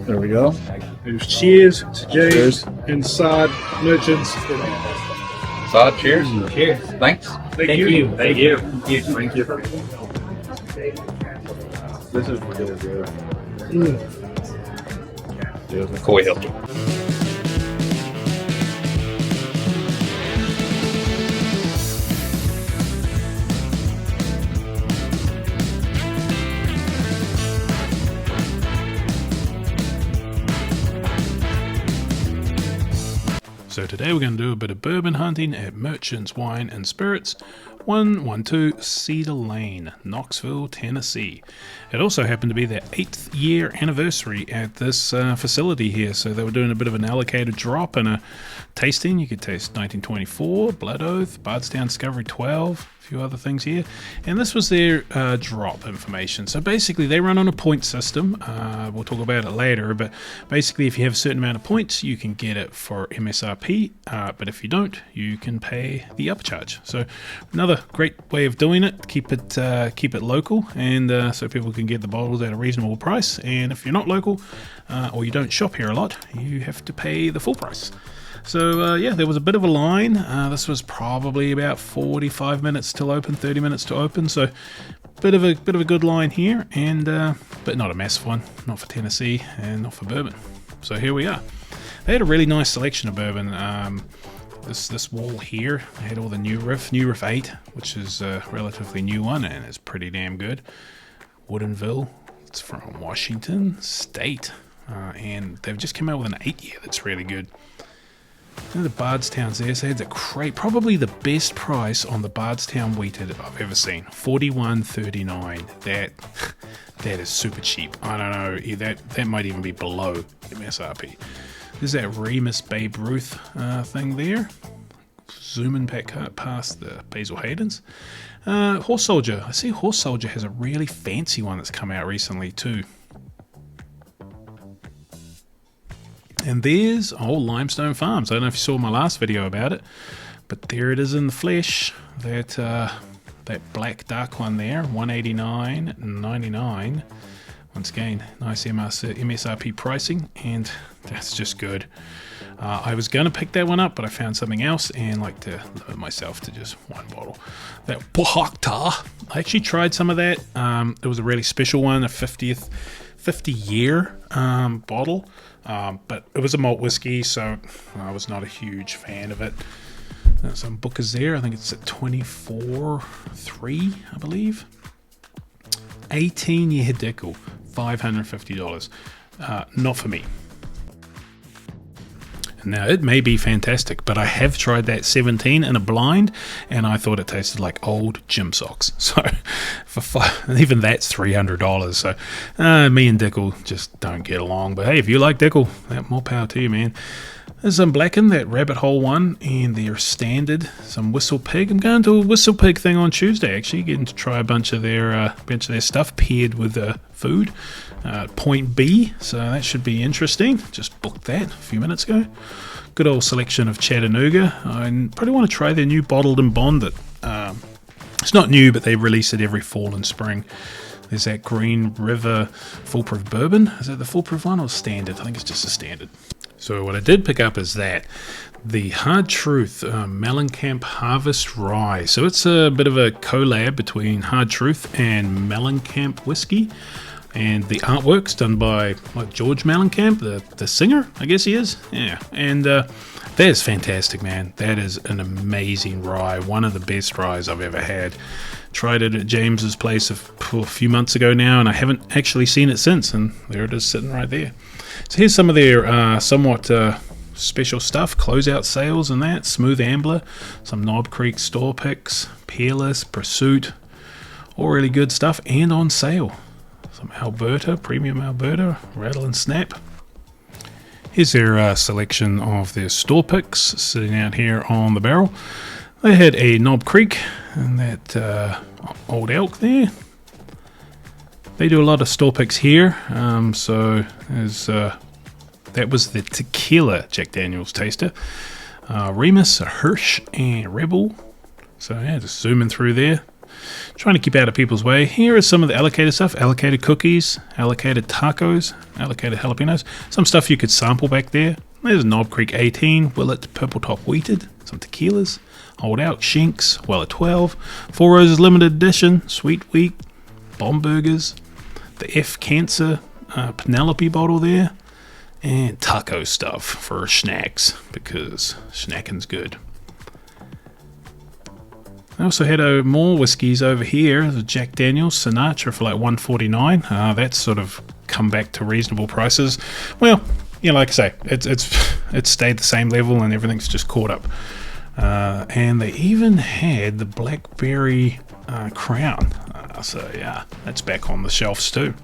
There we go. Cheers to James and Saad merchants. Saad, cheers. Cheers. Thanks. Thank you. Thank you. Thank you. This is really good. Coy Hills. So today we're going to do a bit of bourbon hunting at Merchants Wine and Spirits, 112 Cedar Lane, Knoxville, Tennessee. It also happened to be their 8th year anniversary at this facility here, so they were doing a bit of an allocated drop and a tasting. You could taste 1924, Blood Oath, Bardstown Discovery 12, a few other things here, and this was their drop information. So basically they run on a point system. We'll talk about it later, but basically if you have a certain amount of points you can get it for MSRP, but if you don't you can pay the upcharge. So another great way of doing it. Keep it local, and so people can get the bottles at a reasonable price, and if you're not local or you don't shop here a lot, you have to pay the full price. So yeah, there was a bit of a line. This was probably about 45 minutes till open, 30 minutes to open, so bit of a good line here, and but not a massive one, not for Tennessee and not for bourbon. So here we are. They had a really nice selection of bourbon. This wall here had all the New Riff 8, which is a relatively new one, and it's pretty damn good. Woodinville, it's from Washington State, and they've just come out with an 8-year that's really good. And the Bardstown's there, so they had the crate, probably the best price on the Bardstown wheated I've ever seen, $41.39. That is super cheap. I don't know, that might even be below MSRP. There's that Remus Babe Ruth thing there. Zooming back past the Basil Haydens. Horse Soldier. I see Horse Soldier has a really fancy one that's come out recently too. And there's old Limestone Farms. I don't know if you saw my last video about it, but there it is in the flesh. That black dark one there, $189.99. Once again, nice MSRP pricing, and that's just good. I was going to pick that one up, but I found something else and like to limit myself to just one bottle. That Bohakta, I actually tried some of that. It was a really special one, a 50-year bottle, but it was a malt whiskey, so I was not a huge fan of it. Some Booker's there. I think it's at 24.3, I believe. 18-year Dickel, $550. Not for me. Now, it may be fantastic, but I have tried that 17 in a blind, and I thought it tasted like old gym socks. So, even that's $300. So, me and Dickel just don't get along. But hey, if you like Dickel, more power to you, man. There's some Blacken, that Rabbit Hole one, and their standard, some Whistle Pig. I'm going to a Whistle Pig thing on Tuesday, actually, getting to try a bunch of their stuff paired with food. Point B, so that should be interesting. Just booked that a few minutes ago. Good old selection of Chattanooga. I probably want to try their new Bottled and Bonded. It's not new, but they release it every fall and spring. There's that Green River Foolproof Bourbon. Is that the Foolproof one or standard? I think it's just a standard. So what I did pick up is the Hard Truth Mellencamp Harvest Rye. So it's a bit of a collab between Hard Truth and Mellencamp whiskey. And the artwork's done by George Mellencamp, the singer, I guess he is. Yeah, and that is fantastic, man. That is an amazing rye. One of the best ryes I've ever had. Tried it at James's place a few months ago now, and I haven't actually seen it since. And there it is sitting right there. So here's some of their somewhat special stuff. Closeout sales and that. Smooth Ambler, some Knob Creek store picks, Peerless, Pursuit. All really good stuff and on sale. Some Alberta, Premium Alberta, Rattle and Snap. Here's their selection of their store picks sitting out here on the barrel. They had a Knob Creek and that Old Elk there. They do a lot of store picks here, so there's, that was the tequila Jack Daniels taster. Remus, a Hirsch, and Rebel. So yeah, just zooming through there. trying to keep out of people's way. Here is some of the allocated stuff. Allocated cookies, allocated tacos, allocated jalapenos. Some stuff you could sample back there. There's Knob Creek 18, Willet Purple Top Wheated, some tequilas, Hold Out, Shinks, Weller 12, Four Roses Limited Edition, Sweet Wheat, Bomb Burgers, the F Cancer Penelope bottle there, and taco stuff for snacks, because snacking's good. I also had more whiskies over here. The Jack Daniels Sinatra for like $1.49. That's sort of come back to reasonable prices. Well, you know, like I say, it's stayed the same level and everything's just caught up. And they even had the Blackberry Crown. So yeah, that's back on the shelves too.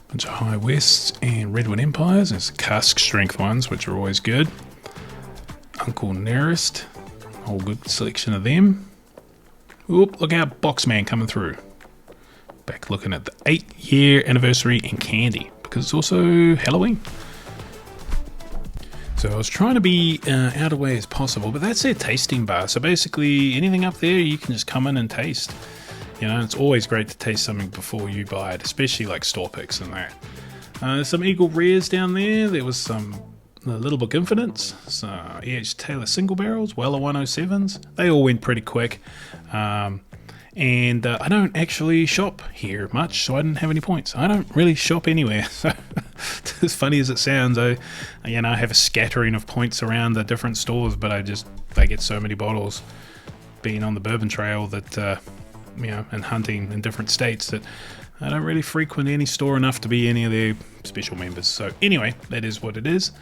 Bunch of High Wests and Redwood Empires. There's cask strength ones, which are always good. Uncle Nearest. Whole good selection of them. Oop, look out, Boxman coming through. Back looking at the 8-year anniversary in candy, because it's also Halloween. So I was trying to be out of the way as possible, but that's their tasting bar. So basically anything up there you can just come in and taste. You know, it's always great to taste something before you buy it, especially like store picks and that. There's some Eagle Rares down there. There was some Little Book Infinites, so E.H. Taylor single barrels, Weller 107s. They all went pretty quick. And I don't actually shop here much, so I didn't have any points. I don't really shop anywhere. So as funny as it sounds, I have a scattering of points around the different stores, but I get so many bottles being on the Bourbon Trail that and hunting in different states that I don't really frequent any store enough to be any of their special members. So anyway, that is what it is.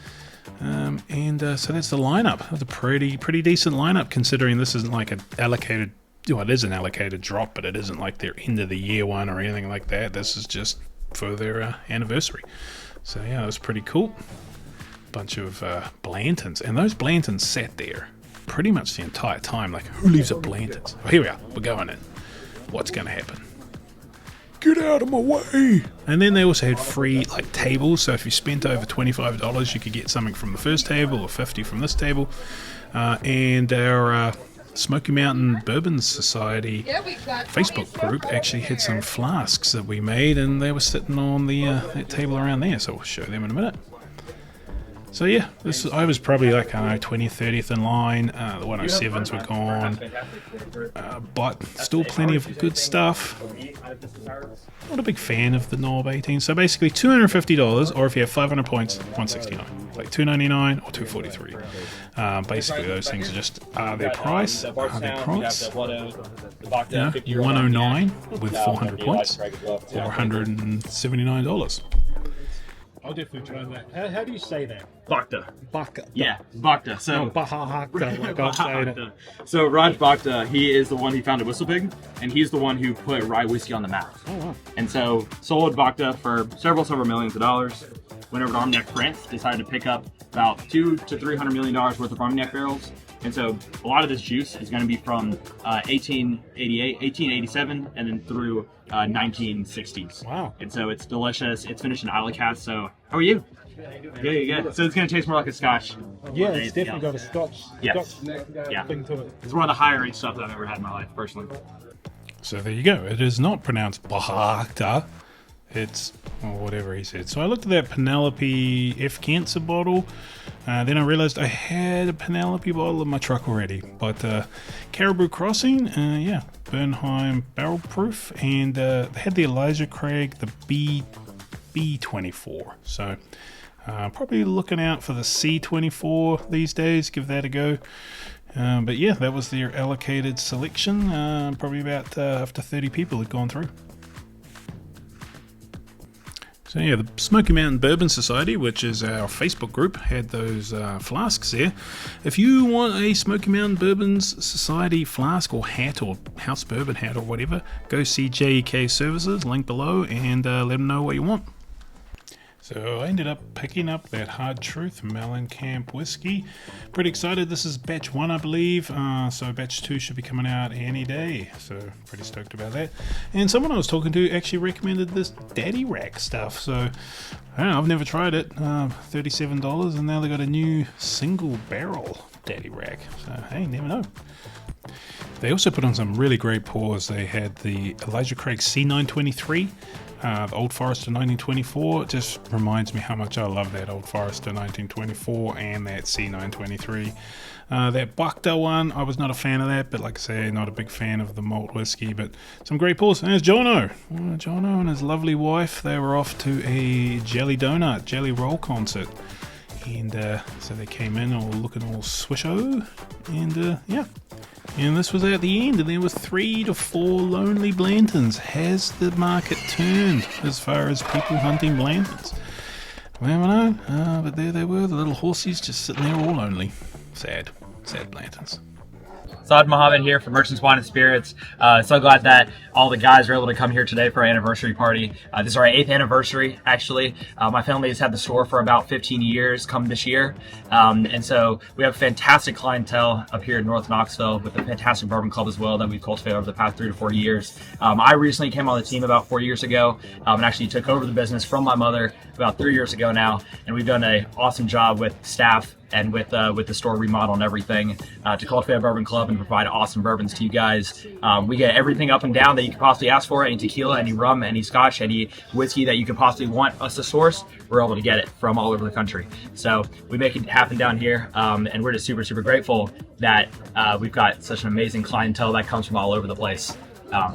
So that's the lineup. It's a pretty decent lineup, considering this isn't like an allocated. Well, it is an allocated drop, but it isn't like their end of the year one or anything like that. This is just for their anniversary. So yeah, that was pretty cool. Bunch of Blantons, and those Blantons sat there pretty much the entire time. Like, who leaves a Blantons? Oh, here we are. We're going in. What's going to happen? Get out of my way! And then they also had free like tables, so if you spent over $25 you could get something from the first table or $50 from this table. And our Smoky Mountain Bourbon Society Facebook group actually had some flasks that we made, and they were sitting on the that table around there, so we'll show them in a minute. So yeah, I was probably like, I don't know, 20th, 30th in line. The 107s were gone, but still plenty of good stuff. Not a big fan of the Knob 18. So basically $250, or if you have 500 points, $169. Like $299 or $243. Basically those things are just their price. Their price. Yeah, $109 with 400 points, or $179. I'll definitely try that. How do you say that? Bhakta. Baka. Yeah, Bhakta. So, Bhakta. So Raj Bhakta, he is the one who founded Whistle Pig, and he's the one who put rye whiskey on the map. Oh, wow. And so sold Bhakta for several millions of dollars. Went over to Armagnac, France, decided to pick up about $200 to $300 million worth of Armagnac barrels. And so a lot of this juice is going to be from 1888, 1887, and then through 1960s. Wow. And so it's delicious. It's finished in Isle Cask. So how are you? Good. So it's going to taste more like a Scotch. Yeah, it's definitely got a Scotch thing to it. It's one of the higher rate stuff that I've ever had in my life, personally. So there you go. It is not pronounced Bhakta. It's whatever he said. So I looked at that Penelope F Cancer bottle. Then I realized I had a Penelope bottle in my truck already. But Caribou Crossing, Bernheim barrel proof, and they had the Elija Craig, the B24. So probably looking out for the C24 these days. Give that a go. But yeah, that was their allocated selection. Probably about after 30 people had gone through. So yeah, the Smoky Mountain Bourbon Society, which is our Facebook group, had those flasks there. If you want a Smoky Mountain Bourbon Society flask or hat or house bourbon hat or whatever, go see JEK Services, link below, and let them know what you want. So I ended up picking up that Hard Truth Mellencamp whiskey. Pretty excited. This is batch 1, I believe. So batch 2 should be coming out any day. So pretty stoked about that. And someone I was talking to actually recommended this Daddy Rack stuff. So I don't know, I've never tried it. $37, and now they got a new single barrel Daddy Rack. So hey, never know. They also put on some really great pours. They had the Elija Craig C923, the Old Forester 1924. It just reminds me how much I love that Old Forester 1924 and that C923. That Bacta one, I was not a fan of that, but like I say, not a big fan of the malt whiskey, but some great pours. And there's Jono. Jono and his lovely wife, they were off to a jelly roll concert. And so they came in all looking all swisho, and yeah. And this was at the end, and there were 3 to 4 lonely Blantons. Has the market turned as far as people hunting Blantons? Well, I know, but there they were, the little horsies just sitting there all lonely. Sad Blantons. Saad Mohammed here from Merchants Wine and Spirits. So glad that all the guys are able to come here today for our anniversary party. This is our 8th anniversary, actually. My family has had the store for about 15 years come this year. And so we have fantastic clientele up here in North Knoxville with a fantastic bourbon club as well that we've cultivated over the past 3 to 4 years. I recently came on the team about 4 years ago and actually took over the business from my mother about 3 years ago now. And we've done an awesome job with staff and with the store remodel and everything to cultivate a bourbon club and provide awesome bourbons to you guys. We get everything up and down that you could possibly ask for, any tequila, any rum, any scotch, any whiskey that you could possibly want us to source. We're able to get it from all over the country. So we make it happen down here, and we're just super, super grateful that we've got such an amazing clientele that comes from all over the place.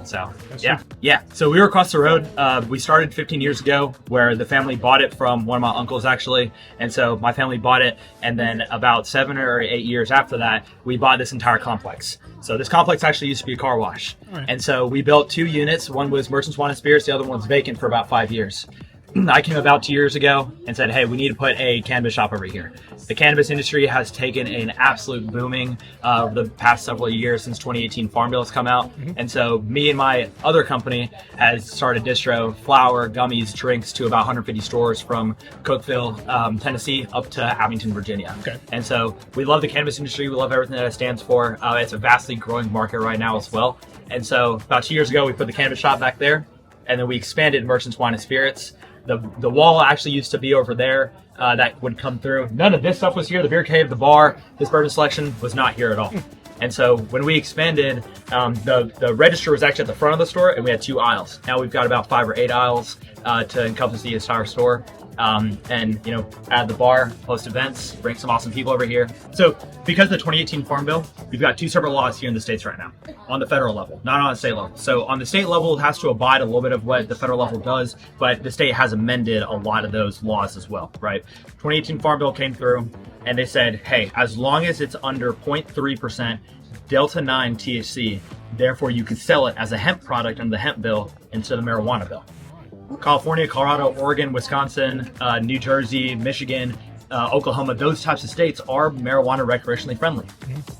So we were across the road. We started 15 years ago where the family bought it from one of my uncles actually. And so my family bought it. And then about 7 or 8 years after that, we bought this entire complex. So this complex actually used to be a car wash. Right. And so we built 2 units. One was Merchants Wine and Spirits. The other one was vacant for about 5 years. I came about 2 years ago and said, hey, we need to put a cannabis shop over here. The cannabis industry has taken an absolute booming over the past several years since 2018 Farm Bill has come out. And so me and my other company has started distro, flour, gummies, drinks to about 150 stores from Cookeville, Tennessee up to Abington, Virginia. Okay. And so we love the cannabis industry. We love everything that it stands for. It's a vastly growing market right now as well. And so about 2 years ago, we put the cannabis shop back there, and then we expanded Merchants Wine and Spirits. The wall actually used to be over there that would come through. None of this stuff was here. The beer cave, the bar, this bourbon selection was not here at all. And so when we expanded, the register was actually at the front of the store, and we had 2 aisles. Now we've got about 5 or 8 aisles to encompass the entire store. And add the bar, host events, bring some awesome people over here. So because of the 2018 Farm Bill, we've got 2 separate laws here in the States right now on the federal level, not on the state level. So on the state level, it has to abide a little bit of what the federal level does, but the state has amended a lot of those laws as well, right? 2018 Farm Bill came through and they said, hey, as long as it's under 0.3% Delta 9 THC, therefore you can sell it as a hemp product under the hemp bill instead of the marijuana bill. California, Colorado, Oregon, Wisconsin, New Jersey, Michigan, Oklahoma, those types of states are marijuana recreationally friendly.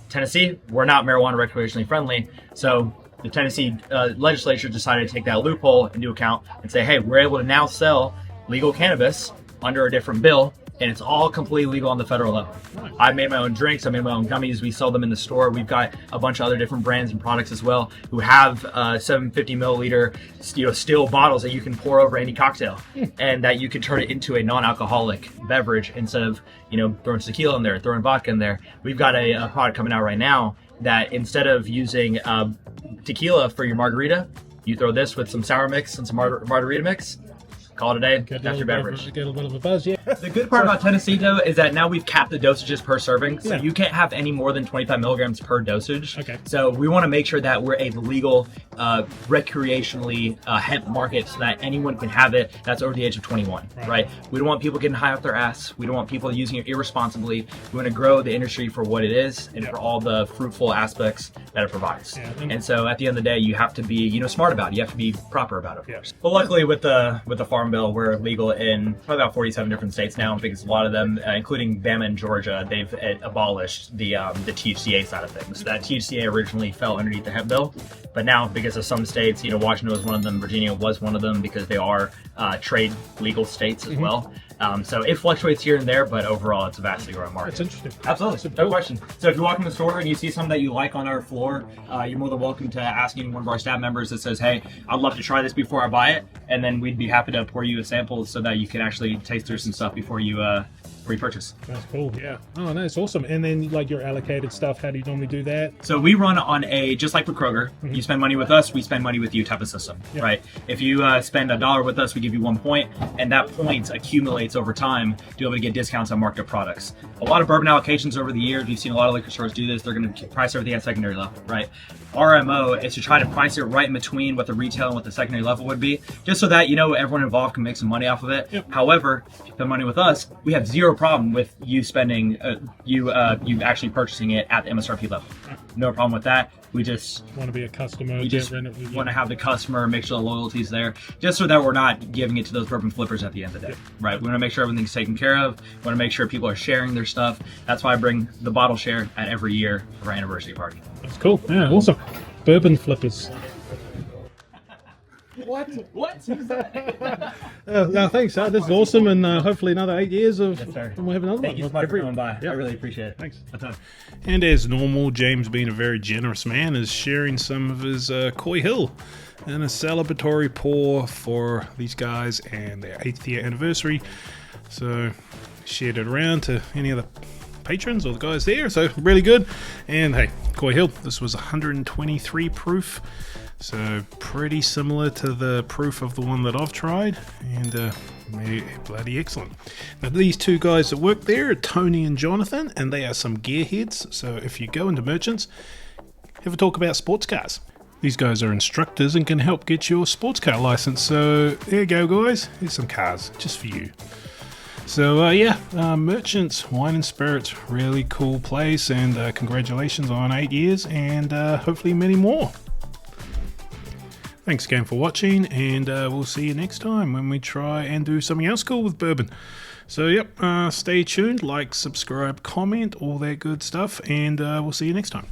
Tennessee, we're not marijuana recreationally friendly. So the Tennessee legislature decided to take that loophole into account and say, hey, we're able to now sell legal cannabis under a different bill, and it's all completely legal on the federal level. I made my own drinks, I made my own gummies, we sell them in the store. We've got a bunch of other different brands and products as well who have 750 milliliter still bottles that you can pour over any cocktail and that you can turn it into a non-alcoholic beverage instead of throwing tequila in there, throwing vodka in there. We've got a product coming out right now that instead of using tequila for your margarita, you throw this with some sour mix and some margarita mix. Call it a day. That's your beverage. Get a little bit of a buzz, yeah. The good part about Tennessee, though, is that now we've capped the dosages per serving. So you can't have any more than 25 milligrams per dosage. Okay. So we want to make sure that we're a legal, recreationally hemp market so that anyone can have it that's over the age of 21, right? We don't want people getting high off their ass. We don't want people using it irresponsibly. We want to grow the industry for what it is and for all the fruitful aspects that it provides. Yeah. And so at the end of the day, you have to be, smart about it. You have to be proper about it. Yeah. But luckily with the Farm Bill, we're legal in probably about 47 different states now, because a lot of them, including Bama and Georgia, they've abolished the THCA side of things. That THCA originally fell underneath the hemp bill, but now because of some states, Washington was one of them, Virginia was one of them, because they are trade legal states as well. So it fluctuates here and there, but overall it's a vastly growing market. That's interesting. Absolutely, no question. So if you walk in the store and you see something that you like on our floor, you're more than welcome to ask any one of our staff members that says, hey, I'd love to try this before I buy it, and then we'd be happy to pour you a sample so that you can actually taste through some stuff before you purchase. That's cool. Yeah. Oh, that's awesome. And then like your allocated stuff, how do you normally do that? So we run on a, just like with Kroger, you spend money with us, we spend money with you type of system, right? If you spend $1 with us, we give you 1 point, and that point accumulates over time to be able to get discounts on market products. A lot of bourbon allocations over the years, we've seen a lot of liquor stores do this. They're going to price everything at secondary level, right? Our MO is to try to price it right in between what the retail and what the secondary level would be, just so that, you know, everyone involved can make some money off of it. However, if you spend money with us, we have zero problem with you spending, you actually purchasing it at the MSRP level. No problem with that. We just Want to be a customer. we just want to have the customer, make sure the loyalty's there, just so that we're not giving it to those bourbon flippers at the end of the day, right? We want to make sure everything's taken care of. We want to make sure people are sharing their stuff. That's why I bring the bottle share at every year for our anniversary party. That's cool. Yeah, awesome. Bourbon flippers. What? Who's that? No, thanks. This is awesome, and hopefully another 8 years of. Yes, sir. And we'll have another Thank one. you so much for coming by. I really appreciate it. Thanks. A ton. And as normal, James, being a very generous man, is sharing some of his Coy Hill and a celebratory pour for these guys and their 8th year anniversary. So shared it around to any of the patrons or the guys there. So really good. And hey, Coy Hill, this was 123 proof. So pretty similar to the proof of the one that I've tried, and bloody excellent. Now these two guys that work there are Tony and Jonathan, and they are some gearheads. So if you go into merchants, have a talk about sports cars. These guys are instructors and can help get your sports car license. So there you go, guys. Here's some cars just for you. So Merchants Wine and Spirits, really cool place, and congratulations on 8 years, and hopefully many more. Thanks again for watching, and we'll see you next time when we try and do something else cool with bourbon. So stay tuned, like, subscribe, comment, all that good stuff, and we'll see you next time.